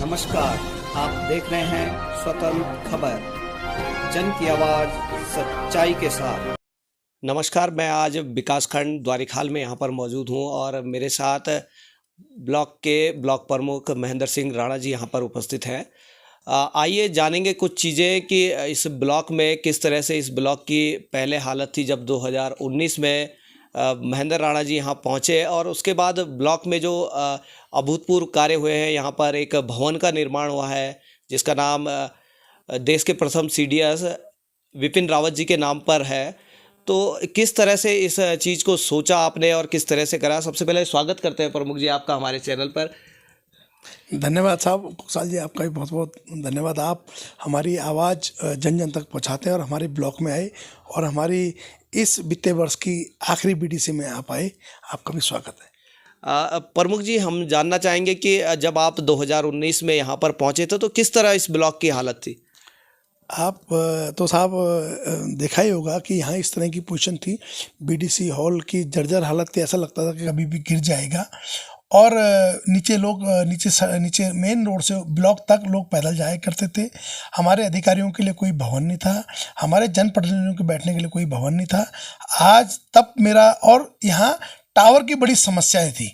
नमस्कार, आप देख रहे हैं स्वतंत्र खबर, जन की आवाज़ सच्चाई के साथ। नमस्कार, मैं आज विकासखंड द्वारिखाल में यहाँ पर मौजूद हूँ और मेरे साथ ब्लॉक के ब्लॉक प्रमुख महेंद्र सिंह राणा जी यहाँ पर उपस्थित हैं। आइए जानेंगे कुछ चीज़ें कि इस ब्लॉक में किस तरह से इस ब्लॉक की पहले हालत थी जब 2019 में महेंद्र राणा जी यहाँ पहुँचे और उसके बाद ब्लॉक में जो अभूतपूर्व कार्य हुए हैं। यहाँ पर एक भवन का निर्माण हुआ है जिसका नाम देश के प्रथम सीडीएस विपिन रावत जी के नाम पर है। तो किस तरह से इस चीज़ को सोचा आपने और किस तरह से करा? सबसे पहले स्वागत करते हैं प्रमुख जी आपका हमारे चैनल पर। धन्यवाद साहब कुशाल जी, आपका भी बहुत बहुत धन्यवाद। आप हमारी आवाज़ जन जन तक पहुंचाते हैं और हमारे ब्लॉक में आए और हमारी इस वित्तीय वर्ष की आखिरी बीडीसी में आप आए, आपका भी स्वागत है। प्रमुख जी, हम जानना चाहेंगे कि जब आप 2019 में यहाँ पर पहुँचे थे तो किस तरह इस ब्लॉक की हालत थी? आप तो साहब देखा ही होगा कि यहाँ इस तरह की पोजीशन थी, बीडीसी हॉल की जर्जर हालत थी, ऐसा लगता था कि कभी भी गिर जाएगा। और नीचे लोग नीचे मेन रोड से ब्लॉक तक लोग पैदल जाया करते थे। हमारे अधिकारियों के लिए कोई भवन नहीं था, हमारे जनप्रतिनिधियों के बैठने के लिए कोई भवन नहीं था। आज तब मेरा और यहाँ टावर की बड़ी समस्याएं थी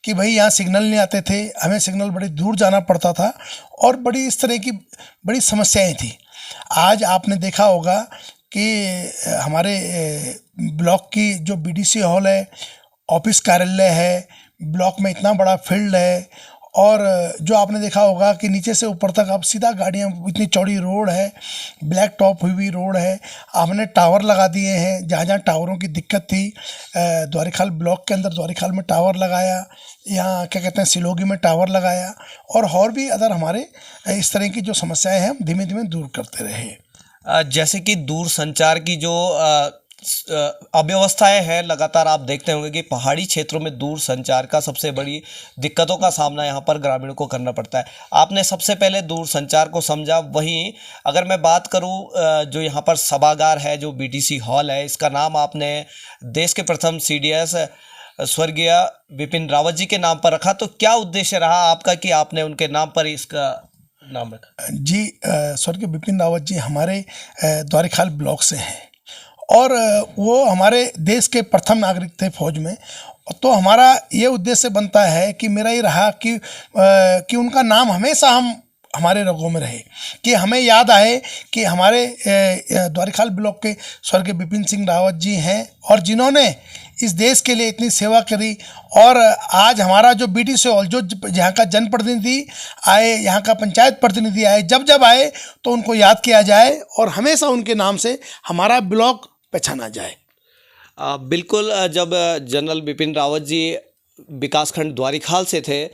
कि भाई यहाँ सिग्नल नहीं आते थे, हमें सिग्नल बड़ी दूर जाना पड़ता था और बड़ी इस तरह की बड़ी समस्याएं थी। आज आपने देखा होगा कि हमारे ब्लॉक की जो बीडीसी हॉल है, ऑफिस कार्यालय है, ब्लॉक में इतना बड़ा फील्ड है और जो आपने देखा होगा कि नीचे से ऊपर तक अब सीधा गाड़ियाँ, इतनी चौड़ी रोड है, ब्लैक टॉप हुई हुई रोड है। हमने टावर लगा दिए हैं जहाँ जहाँ टावरों की दिक्कत थी। द्वारिखाल ब्लॉक के अंदर द्वारिखाल में टावर लगाया, यहाँ क्या कहते हैं सिलोगी में टावर लगाया और भी अदर हमारे इस तरह की जो समस्याएं हैं हम धीमे धीमे दूर करते रहे। जैसे कि दूर संचार की जो अव्यवस्थाएं हैं, लगातार आप देखते होंगे कि पहाड़ी क्षेत्रों में दूर संचार का सबसे बड़ी दिक्कतों का सामना यहाँ पर ग्रामीणों को करना पड़ता है। आपने सबसे पहले दूर संचार को समझा। वहीं अगर मैं बात करूँ जो यहाँ पर सभागार है, जो बीडीसी हॉल है, इसका नाम आपने देश के प्रथम सीडीएस स्वर्गीय विपिन रावत जी के नाम पर रखा। तो क्या उद्देश्य रहा आपका कि आपने उनके नाम पर इसका नाम रखा? जी, स्वर्गीय विपिन रावत जी हमारे द्वारिखाल ब्लॉक से हैं और वो हमारे देश के प्रथम नागरिक थे फौज में। तो हमारा ये उद्देश्य बनता है कि मेरा ये रहा कि उनका नाम हमेशा हमारे रगों में रहे, कि हमें याद आए कि हमारे द्वारिखाल ब्लॉक के स्वर्गीय विपिन सिंह रावत जी हैं और जिन्होंने इस देश के लिए इतनी सेवा करी। और आज हमारा जो बीडीसी हॉल, जो यहाँ का जनप्रतिनिधि आए, यहाँ का पंचायत प्रतिनिधि आए, जब जब आए तो उनको याद किया जाए और हमेशा उनके नाम से हमारा ब्लॉक पहचाना जाए। बिल्कुल। जब जनरल बिपिन रावत जी विकासखंड द्वारिखाल से थे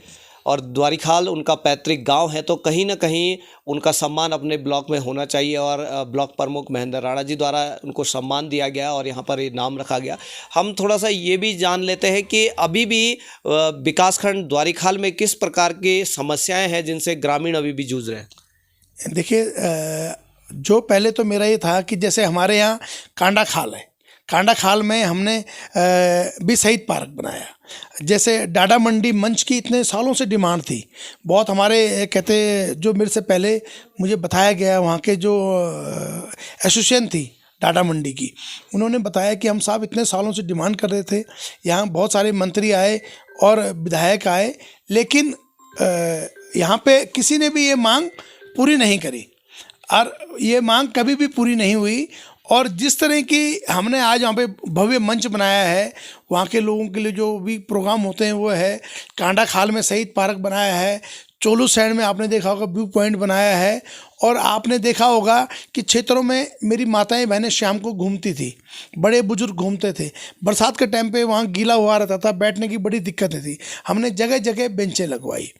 और द्वारिखाल उनका पैतृक गांव है, तो कहीं ना कहीं उनका सम्मान अपने ब्लॉक में होना चाहिए और ब्लॉक प्रमुख महेंद्र राणा जी द्वारा उनको सम्मान दिया गया और यहाँ पर ये नाम रखा गया। हम थोड़ा सा ये भी जान लेते हैं कि अभी भी विकासखंड द्वारिखाल में किस प्रकार की समस्याएं हैं जिनसे ग्रामीण अभी भी जूझ रहे हैं। देखिए, जो पहले तो मेरा ये था कि जैसे हमारे यहाँ कांडा खाल है, कांडा खाल में हमने भी शहीद पार्क बनाया। जैसे डाडा मंडी मंच की इतने सालों से डिमांड थी, बहुत हमारे कहते जो मेरे से पहले मुझे बताया गया, वहाँ के जो एसोसिएशन थी डाडा मंडी की, उन्होंने बताया कि हम साहब इतने सालों से डिमांड कर रहे थे। यहाँ बहुत सारे मंत्री आए और विधायक आए, लेकिन यहाँ पे किसी ने भी ये मांग पूरी नहीं करी और ये मांग कभी भी पूरी नहीं हुई। और जिस तरह की हमने आज वहाँ पे भव्य मंच बनाया है, वहाँ के लोगों के लिए जो भी प्रोग्राम होते हैं वो है, कांडा खाल में शहीद पार्क बनाया है, चोलू साइड में आपने देखा होगा व्यू पॉइंट बनाया है और आपने देखा होगा कि क्षेत्रों में मेरी माताएं बहनें शाम को घूमती थी, बड़े बुजुर्ग घूमते थे। बरसात के टाइम पे वहाँ गीला हुआ रहता था, बैठने की बड़ी दिक्कतें थी, हमने जगह जगह बेंचें लगवाई।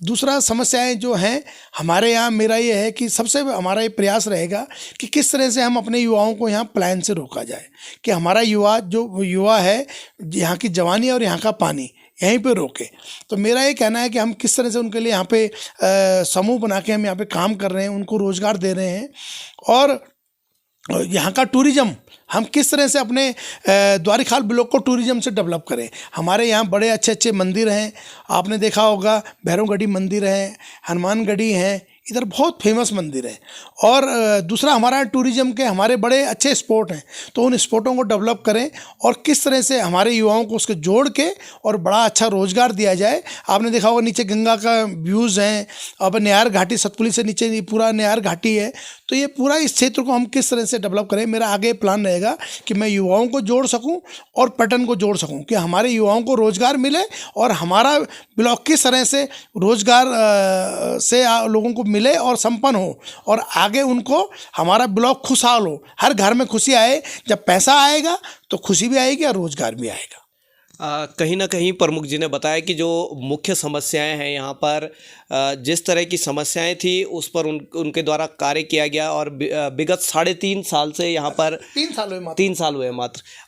दूसरा समस्याएं जो हैं हमारे यहाँ, मेरा ये है कि सबसे हमारा ये प्रयास रहेगा कि किस तरह से हम अपने युवाओं को यहाँ पलायन से रोका जाए, कि हमारा युवा है, यहाँ की जवानी और यहाँ का पानी यहीं पे रोके। तो मेरा ये कहना है कि हम किस तरह से उनके लिए यहाँ पे समूह बना के हम यहाँ पे काम कर रहे हैं, उनको रोज़गार दे रहे हैं और यहाँ का टूरिज़्म हम किस तरह से अपने द्वारिखाल ब्लॉक को टूरिज़्म से डेवलप करें। हमारे यहाँ बड़े अच्छे अच्छे मंदिर हैं, आपने देखा होगा भैरवगढ़ी मंदिर है, हनुमानगढ़ी हैं, इधर बहुत फेमस मंदिर है। और दूसरा हमारा टूरिज़्म के हमारे बड़े अच्छे स्पॉट हैं, तो उन स्पॉटों को डेवलप करें और किस तरह से हमारे युवाओं को उसके जोड़ के और बड़ा अच्छा रोज़गार दिया जाए। आपने देखा होगा नीचे गंगा का व्यूज़ हैं, अब नयार घाटी सतपुली से नीचे पूरा नयार घाटी है, तो ये पूरा इस क्षेत्र को हम किस तरह से डेवलप करें। मेरा आगे प्लान रहेगा कि मैं युवाओं को जोड़ सकूं और पर्यटन को जोड़ सकूं, कि हमारे युवाओं को रोज़गार मिले और हमारा ब्लॉक किस तरह से रोज़गार से लोगों को मिले और संपन्न हो, और आगे उनको हमारा ब्लॉक खुशहाल हो, हर घर में खुशी आए। जब पैसा आएगा तो खुशी भी आएगी और रोज़गार भी आएगा। कहीं ना कहीं प्रमुख जी ने बताया कि जो मुख्य समस्याएं हैं यहाँ पर, जिस तरह की समस्याएं थी उस पर उनके द्वारा कार्य किया गया, और विगत 3.5 साल से यहाँ पर 3 साल हुए, 3 साल हुए,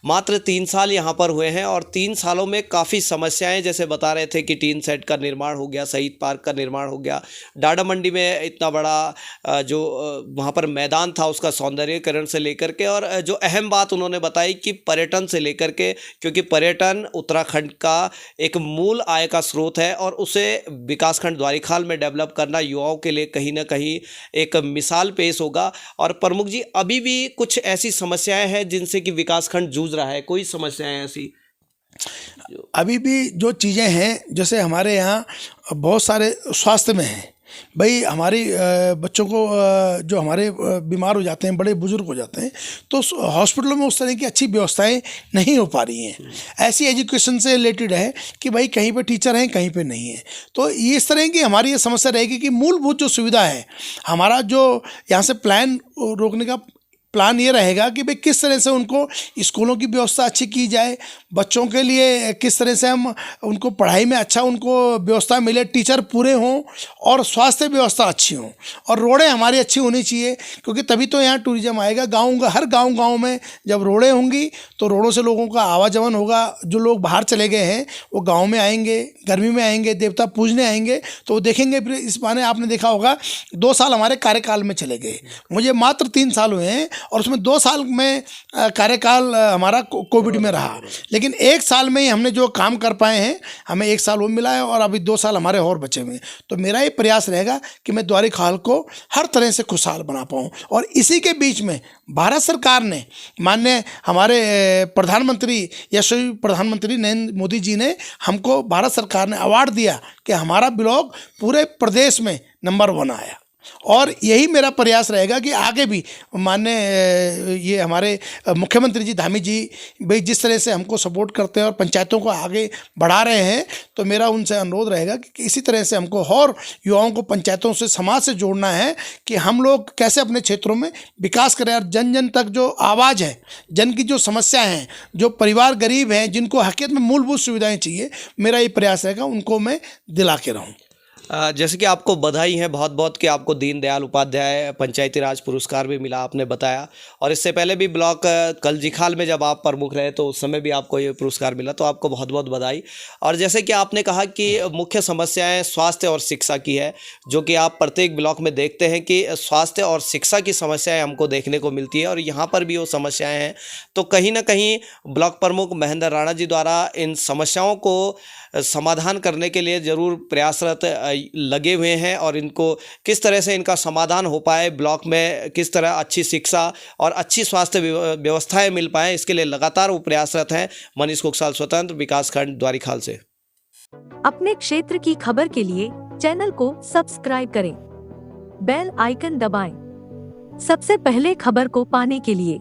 मात्र 3 साल यहाँ पर हुए हैं। और 3 सालों में काफ़ी समस्याएं, जैसे बता रहे थे कि टीन सेट का निर्माण हो गया, शहीद पार्क का निर्माण हो गया, डाडा मंडी में इतना बड़ा जो वहाँ पर मैदान था उसका सौंदर्यीकरण से लेकर के, और जो अहम बात उन्होंने बताई कि पर्यटन से लेकर के, क्योंकि पर्यटन उत्तराखंड का एक मूल आय का स्रोत है और उसे विकासखंड द्वारिखाल में डेवलप करना युवाओं के लिए कहीं ना कहीं एक मिसाल पेश होगा। और प्रमुख जी, अभी भी कुछ ऐसी समस्याएं हैं जिनसे कि विकासखंड जूझ रहा है, कोई समस्याएं ऐसी? अभी भी जो चीज़ें हैं, जैसे हमारे यहाँ बहुत सारे स्वास्थ्य में हैं भाई, हमारी बच्चों को जो हमारे बीमार हो जाते हैं, बड़े बुजुर्ग हो जाते हैं, तो हॉस्पिटलों में उस तरह की अच्छी व्यवस्थाएं नहीं हो पा रही हैं। ऐसी एजुकेशन से रिलेटेड है कि भाई कहीं पे टीचर हैं, कहीं पे नहीं है। तो ये इस तरह की हमारी ये समस्या रहेगी कि मूलभूत जो सुविधा है, हमारा जो यहाँ से प्लान रोकने का प्लान ये रहेगा कि भाई किस तरह से उनको स्कूलों की व्यवस्था अच्छी की जाए, बच्चों के लिए किस तरह से हम उनको पढ़ाई में अच्छा उनको व्यवस्था मिले, टीचर पूरे हों और स्वास्थ्य व्यवस्था अच्छी हो, और रोडें हमारी अच्छी होनी चाहिए, क्योंकि तभी तो यहाँ टूरिज्म आएगा। हर गांव में जब रोडें होंगी तो रोडों से लोगों का आवागमन होगा। जो लोग बाहर चले गए हैं वो गाँव में आएंगे, गर्मी में आएंगे, देवता पूजने आएंगे, तो वो देखेंगे। फिर इस बहाने आपने देखा होगा 2 साल हमारे कार्यकाल में चले गए, मुझे मात्र 3 साल हुए हैं, और उसमें 2 साल में कार्यकाल हमारा कोविड में रहा, लेकिन 1 साल में ही हमने जो काम कर पाए हैं, हमें 1 साल वो मिला है और अभी 2 साल हमारे और बचे हुए हैं। तो मेरा ये प्रयास रहेगा कि मैं द्वारिखाल को हर तरह से खुशहाल बना पाऊँ। और इसी के बीच में भारत सरकार ने, माननीय हमारे प्रधानमंत्री यशस्वी प्रधानमंत्री नरेंद्र मोदी जी ने हमको, भारत सरकार ने अवार्ड दिया कि हमारा ब्लॉक पूरे प्रदेश में नंबर 1 आया। और यही मेरा प्रयास रहेगा कि आगे भी माननीय ये हमारे मुख्यमंत्री जी धामी जी भाई जिस तरह से हमको सपोर्ट करते हैं और पंचायतों को आगे बढ़ा रहे हैं, तो मेरा उनसे अनुरोध रहेगा कि इसी तरह से हमको और युवाओं को पंचायतों से, समाज से जोड़ना है कि हम लोग कैसे अपने क्षेत्रों में विकास करें, और जन जन तक जो आवाज़ है, जन की जो समस्या हैं, जो परिवार गरीब हैं, जिनको हकीकत में मूलभूत सुविधाएँ चाहिए, मेरा ये प्रयास रहेगा उनको मैं दिला के रहूँ। जैसे कि आपको बधाई है बहुत बहुत कि आपको दीनदयाल उपाध्याय पंचायती राज पुरस्कार भी मिला, आपने बताया। और इससे पहले भी ब्लॉक कलजीखाल में जब आप प्रमुख रहे तो उस समय भी आपको ये पुरस्कार मिला, तो आपको बहुत बहुत बधाई। और जैसे कि आपने कहा कि मुख्य समस्याएं स्वास्थ्य और शिक्षा की है, जो कि आप प्रत्येक ब्लॉक में देखते हैं कि स्वास्थ्य और शिक्षा की समस्याएँ हमको देखने को मिलती है, और यहाँ पर भी वो समस्याएँ हैं। तो कहीं ना कहीं ब्लॉक प्रमुख महेंद्र राणा जी द्वारा इन समस्याओं को समाधान करने के लिए ज़रूर प्रयासरत लगे हुए हैं, और इनको किस तरह से इनका समाधान हो पाए, ब्लॉक में किस तरह अच्छी शिक्षा और अच्छी स्वास्थ्य व्यवस्थाएं मिल पाएँ, इसके लिए लगातार वो प्रयासरत हैं। मनीष कुकसाल, स्वतंत्र, विकासखंड द्वारिखाल से। अपने क्षेत्र की खबर के लिए चैनल को सब्सक्राइब करें, बेल आइकन दबाएं, सबसे पहले खबर को पाने के लिए।